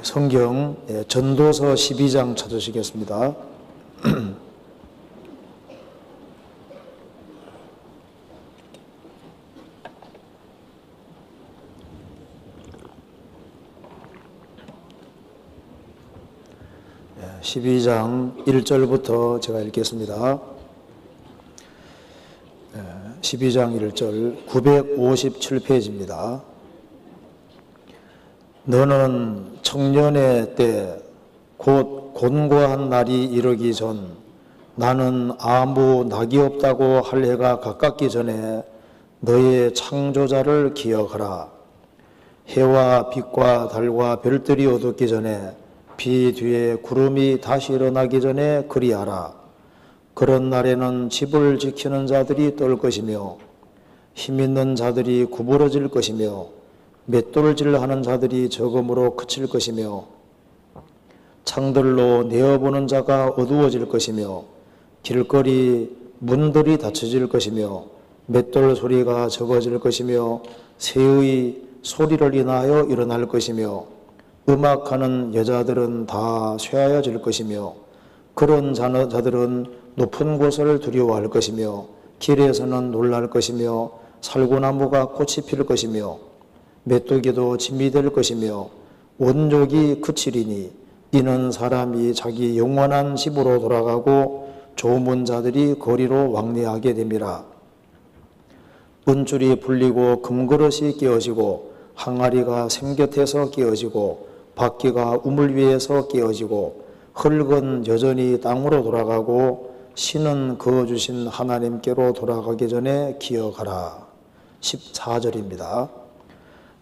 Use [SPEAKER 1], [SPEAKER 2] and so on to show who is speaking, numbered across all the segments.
[SPEAKER 1] 성경 전도서 12장 찾으시겠습니다. 예, 12장 1절부터 제가 읽겠습니다. 12장 1절 957페이지입니다. 너는 청년의 때 곧 곤고한 날이 이르기 전 나는 아무 낙이 없다고 할 해가 가깝기 전에 너의 창조자를 기억하라. 해와 빛과 달과 별들이 어둡기 전에 비 뒤에 구름이 다시 일어나기 전에 그리하라. 그런 날에는 집을 지키는 자들이 떨 것이며 힘있는 자들이 구부러질 것이며 맷돌질하는 자들이 적음으로 그칠 것이며 창들로 내어보는 자가 어두워질 것이며 길거리 문들이 닫혀질 것이며 맷돌 소리가 적어질 것이며 새의 소리를 인하여 일어날 것이며 음악하는 여자들은 다 쇠하여질 것이며 그런 자들은 높은 곳을 두려워할 것이며 길에서는 놀랄 것이며 살구나무가 꽃이 필 것이며 메뚜기도 짐이 될 것이며 원족이 그치리니 이는 사람이 자기 영원한 집으로 돌아가고 조문 자들이 거리로 왕래하게 됨이라. 은줄이 풀리고 금그릇이 깨어지고 항아리가 생곁에서 깨어지고 바퀴가 우물 위에서 깨어지고 흙은 여전히 땅으로 돌아가고 신은 그어주신 하나님께로 돌아가기 전에 기억하라. 14절입니다.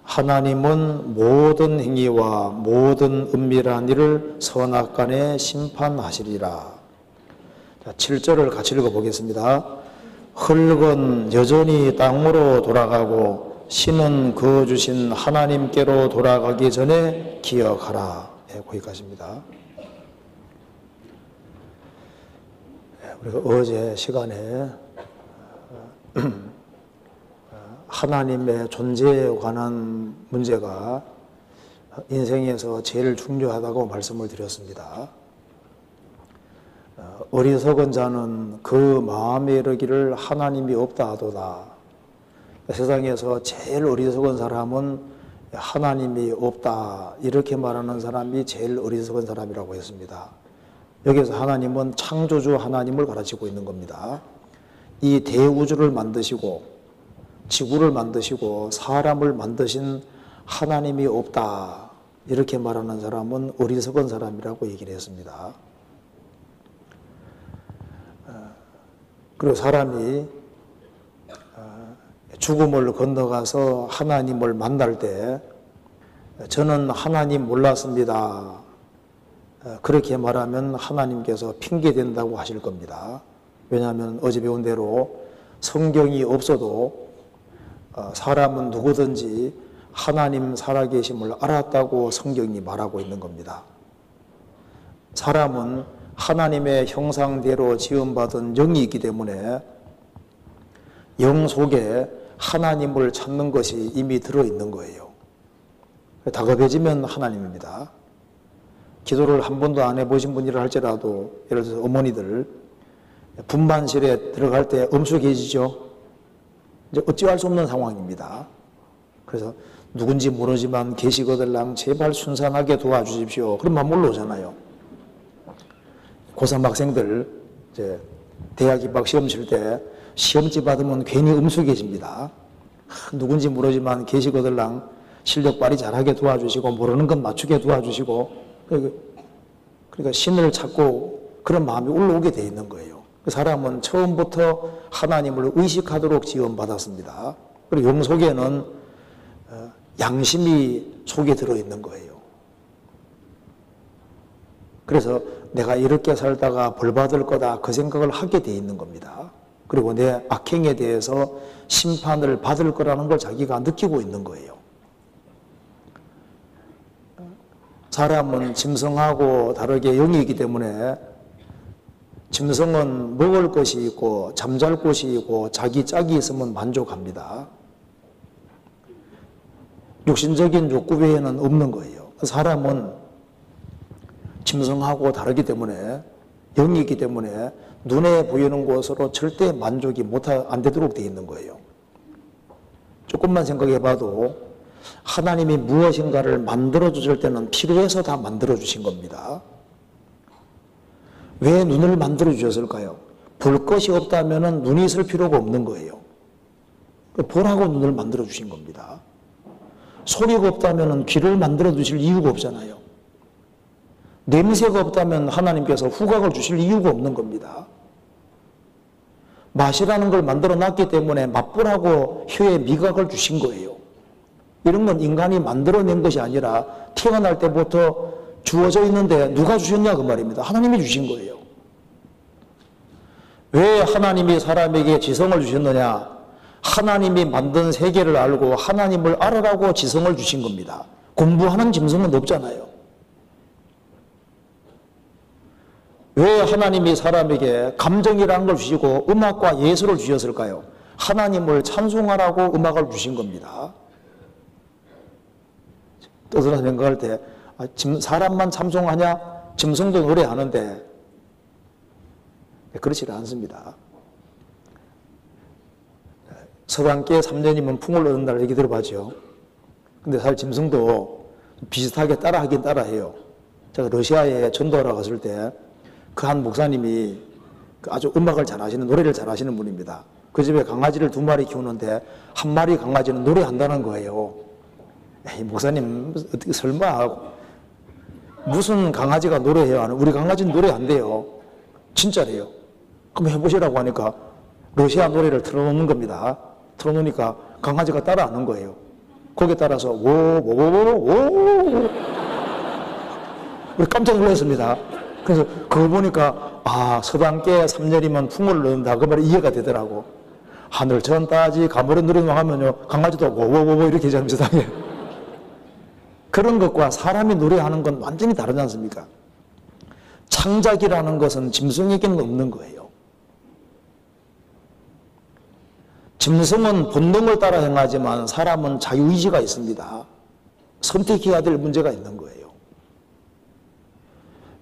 [SPEAKER 1] 하나님은 모든 행위와 모든 은밀한 일을 선악간에 심판하시리라. 7절을 같이 읽어보겠습니다. 흙은 여전히 땅으로 돌아가고 신은 그어주신 하나님께로 돌아가기 전에 기억하라. 네, 거기까지입니다. 우리가 어제 시간에 하나님의 존재에 관한 문제가 인생에서 제일 중요하다고 말씀을 드렸습니다. 어리석은 자는 그 마음에 이르기를 하나님이 없다 하도다. 세상에서 제일 어리석은 사람은 하나님이 없다 이렇게 말하는 사람이 제일 어리석은 사람이라고 했습니다. 여기서 하나님은 창조주 하나님을 가르치고 있는 겁니다. 이 대우주를 만드시고 지구를 만드시고 사람을 만드신 하나님이 없다 이렇게 말하는 사람은 어리석은 사람이라고 얘기를 했습니다. 그리고 사람이 죽음을 건너가서 하나님을 만날 때 저는 하나님 몰랐습니다 그렇게 말하면 하나님께서 핑계댄다고 하실 겁니다. 왜냐하면 어제 배운 대로 성경이 없어도 사람은 누구든지 하나님 살아계심을 알았다고 성경이 말하고 있는 겁니다. 사람은 하나님의 형상대로 지음받은 영이 있기 때문에 영 속에 하나님을 찾는 것이 이미 들어있는 거예요. 다급해지면 하나님입니다. 기도를 한 번도 안 해보신 분이라 할지라도 예를 들어서 어머니들 분만실에 들어갈 때 엄숙해지죠. 이제 어찌할 수 없는 상황입니다. 그래서 누군지 모르지만 계시거들랑 제발 순산하게 도와주십시오. 그럼 막 몰라오잖아요. 고3 학생들 이제 대학 입학 시험 칠 때 시험지 받으면 괜히 엄숙해집니다. 누군지 모르지만 계시거들랑 실력 발휘 잘하게 도와주시고 모르는 건 맞추게 도와주시고 그러니까 신을 찾고 그런 마음이 올라오게 돼 있는 거예요. 그 사람은 처음부터 하나님을 의식하도록 지원받았습니다. 그리고 영 속에는 양심이 속에 들어있는 거예요. 그래서 내가 이렇게 살다가 벌 받을 거다 그 생각을 하게 돼 있는 겁니다. 그리고 내 악행에 대해서 심판을 받을 거라는 걸 자기가 느끼고 있는 거예요. 사람은 짐승하고 다르게 영이 있기 때문에 짐승은 먹을 것이 있고 잠잘 곳이 있고 자기 짝이 있으면 만족합니다. 육신적인 욕구 외에는 없는 거예요. 사람은 짐승하고 다르기 때문에, 영이기 때문에 눈에 보이는 것으로 절대 만족이 안 되도록 되어 있는 거예요. 조금만 생각해 봐도 하나님이 무엇인가를 만들어 주실 때는 필요해서 다 만들어 주신 겁니다. 왜 눈을 만들어 주셨을까요? 볼 것이 없다면 눈이 있을 필요가 없는 거예요. 보라고 눈을 만들어 주신 겁니다. 소리가 없다면 귀를 만들어 주실 이유가 없잖아요. 냄새가 없다면 하나님께서 후각을 주실 이유가 없는 겁니다. 맛이라는 걸 만들어 놨기 때문에 맛보라고 혀에 미각을 주신 거예요. 이런 건 인간이 만들어낸 것이 아니라 태어날 때부터 주어져 있는데 누가 주셨냐 그 말입니다. 하나님이 주신 거예요. 왜 하나님이 사람에게 지성을 주셨느냐? 하나님이 만든 세계를 알고 하나님을 알아라고 지성을 주신 겁니다. 공부하는 짐승은 없잖아요. 왜 하나님이 사람에게 감정이라는 걸 주시고 음악과 예술을 주셨을까요? 하나님을 찬송하라고 음악을 주신 겁니다. 떠들어 생각할 때 사람만 찬송하냐? 짐승도 노래하는데 그렇지 않습니다. 서당계 3년이면 풍을 얻는다는 얘기 들어봤죠. 근데 사실 짐승도 비슷하게 따라하긴 따라해요. 제가 러시아에 전도하러 갔을 때 그 한 목사님이 아주 음악을 잘하시는, 노래를 잘하시는 분입니다. 그 집에 강아지를 2마리 키우는데 한 마리 강아지는 노래한다는 거예요. 에이, 목사님 어떻게 설마 무슨 강아지가 노래해요? 우리 강아지는 노래 안 돼요. 진짜래요. 그럼 해보시라고 하니까 러시아 노래를 틀어놓는 겁니다. 틀어놓으니까 강아지가 따라하는 거예요. 거기에 따라서 우리 깜짝 놀랐습니다. 그래서 그거 보니까 서당계 3년이면 풍을 넣는다 그 말이 이해가 되더라고. 하늘 전 따지 가물에 누르는 하면요 강아지도 워워워워 이렇게 하잖아요. 세상에. 그런 것과 사람이 노래하는 건 완전히 다르지 않습니까? 창작이라는 것은 짐승에게는 없는 거예요. 짐승은 본능을 따라 행하지만 사람은 자유의지가 있습니다. 선택해야 될 문제가 있는 거예요.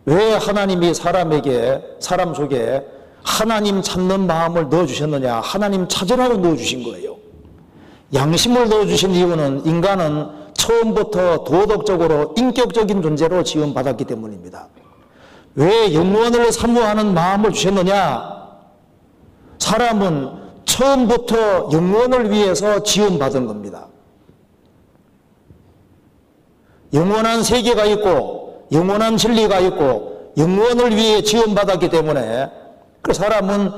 [SPEAKER 1] 왜 하나님이 사람 속에 하나님 찾는 마음을 넣어주셨느냐? 하나님 찾으라고 넣어주신 거예요. 양심을 넣어주신 이유는 인간은 처음부터 도덕적으로 인격적인 존재로 지음받았기 때문입니다. 왜 영원을 사모하는 마음을 주셨느냐? 사람은 처음부터 영원을 위해서 지음받은 겁니다. 영원한 세계가 있고 영원한 진리가 있고 영원을 위해 지음받았기 때문에 그 사람은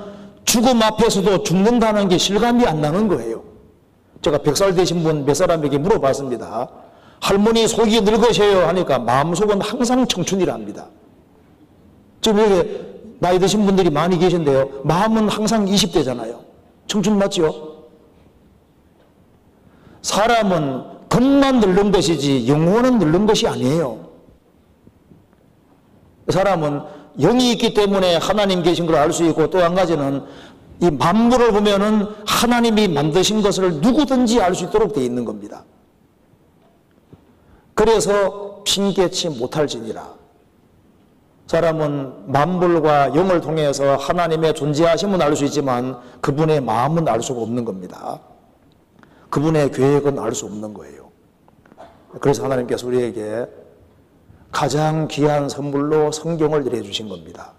[SPEAKER 1] 죽음 앞에서도 죽는다는 게 실감이 안 나는 거예요. 제가 100살 되신 분 몇 사람에게 물어봤습니다. 할머니 속이 늙으셔요 하니까 마음속은 항상 청춘이랍니다. 지금 여기 나이 드신 분들이 많이 계신데요. 마음은 항상 20대잖아요. 청춘 맞죠? 사람은 겉만 늙는 것이지 영혼은 늙는 것이 아니에요. 사람은 영이 있기 때문에 하나님 계신 걸 알 수 있고 또 한 가지는 이 만물을 보면은 하나님이 만드신 것을 누구든지 알 수 있도록 되어 있는 겁니다. 그래서 핑계치 못할지니라. 사람은 만물과 영을 통해서 하나님의 존재하심은 알 수 있지만 그분의 마음은 알 수가 없는 겁니다. 그분의 계획은 알 수 없는 거예요. 그래서 하나님께서 우리에게 가장 귀한 선물로 성경을 내려주신 겁니다.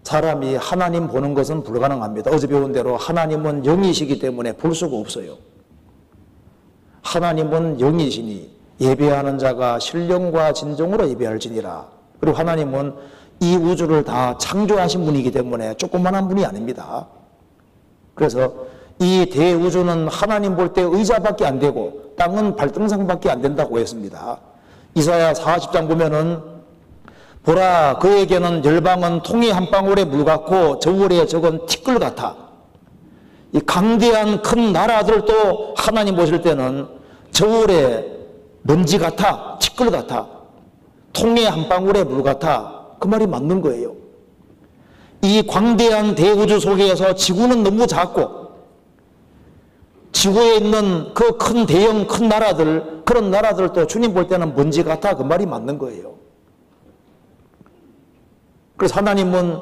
[SPEAKER 1] 사람이 하나님 보는 것은 불가능합니다. 어제 배운 대로 하나님은 영이시기 때문에 볼 수가 없어요. 하나님은 영이시니 예배하는 자가 신령과 진정으로 예배할지니라. 그리고 하나님은 이 우주를 다 창조하신 분이기 때문에 조그만한 분이 아닙니다. 그래서 이 대우주는 하나님 볼 때 의자밖에 안 되고 땅은 발등상밖에 안 된다고 했습니다. 이사야 40장 보면은 보라 그에게는 열방은 통이 한 방울의 물 같고 저울에 적은 티끌 같아. 이 강대한 큰 나라들도 하나님 보실 때는 저울에 먼지 같아, 티끌 같아, 통에 한 방울의 물 같아. 그 말이 맞는 거예요. 이 광대한 대우주 속에서 지구는 너무 작고 지구에 있는 그 큰 대형 큰 나라들, 그런 나라들도 주님 볼 때는 먼지 같아. 그 말이 맞는 거예요. 그래서 하나님은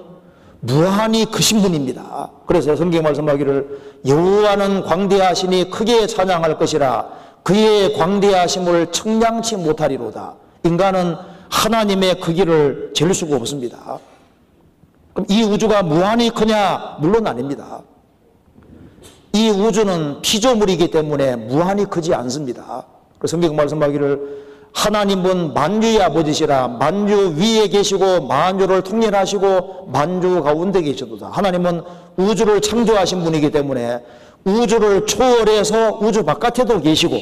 [SPEAKER 1] 무한히 크신 분입니다. 그래서 성경 말씀하기를 여호와는 광대하시니 크게 찬양할 것이라 그의 광대하심을 청량치 못하리로다. 인간은 하나님의 크기를 잴 수가 없습니다. 그럼 이 우주가 무한히 크냐? 물론 아닙니다. 이 우주는 피조물이기 때문에 무한히 크지 않습니다. 그래서 성경 말씀하기를 하나님은 만주의 아버지시라 만주 위에 계시고 만주를 통일하시고 만주 가운데 계시도다. 하나님은 우주를 창조하신 분이기 때문에 우주를 초월해서 우주 바깥에도 계시고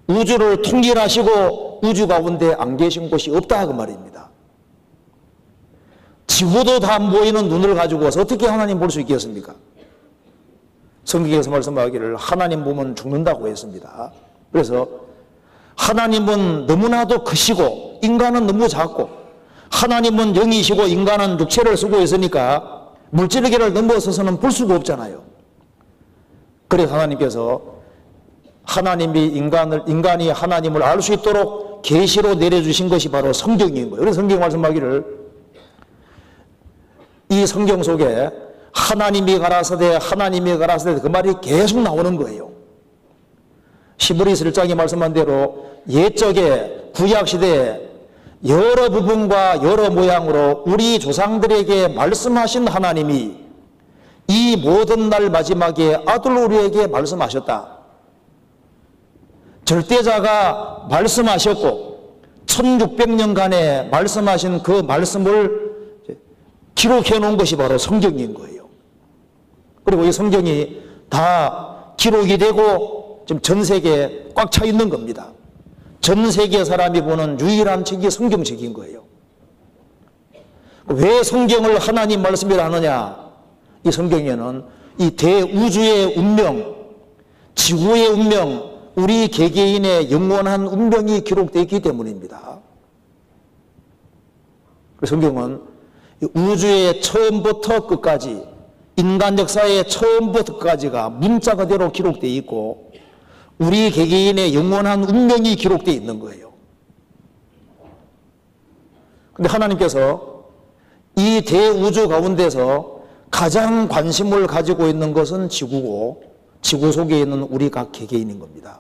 [SPEAKER 1] 우주를 통일하시고 우주 가운데 안 계신 곳이 없다 그 말입니다. 지구도 다 안 보이는 눈을 가지고서 어떻게 하나님 볼 수 있겠습니까? 성경에서 말씀하기를 하나님 보면 죽는다고 했습니다. 그래서 하나님은 너무나도 크시고 인간은 너무 작고 하나님은 영이시고 인간은 육체를 쓰고 있으니까 물질계를 넘어서서는 볼 수가 없잖아요. 그래서 하나님께서 인간이 하나님을 알 수 있도록 계시로 내려주신 것이 바로 성경인 거예요. 그래서 성경 말씀하기를 이 성경 속에 하나님이 가라사대 그 말이 계속 나오는 거예요. 히브리서 1장에 말씀한 대로 옛적에 구약시대에 여러 부분과 여러 모양으로 우리 조상들에게 말씀하신 하나님이 이 모든 날 마지막에 아들 우리에게 말씀하셨다. 절대자가 말씀하셨고 1600년간에 말씀하신 그 말씀을 기록해 놓은 것이 바로 성경인 거예요. 그리고 이 성경이 다 기록이 되고 지금 전 세계에 꽉 차 있는 겁니다. 전 세계 사람이 보는 유일한 책이 성경책인 거예요. 왜 성경을 하나님 말씀이라 하느냐? 이 성경에는 이 대우주의 운명, 지구의 운명, 우리 개개인의 영원한 운명이 기록되어 있기 때문입니다. 성경은 우주의 처음부터 끝까지 인간 역사의 처음부터 끝까지가 문자 그대로 기록되어 있고 우리 개개인의 영원한 운명이 기록되어 있는 거예요. 그런데 하나님께서 이 대우주 가운데서 가장 관심을 가지고 있는 것은 지구고 지구 속에 있는 우리 각 개개인인 겁니다.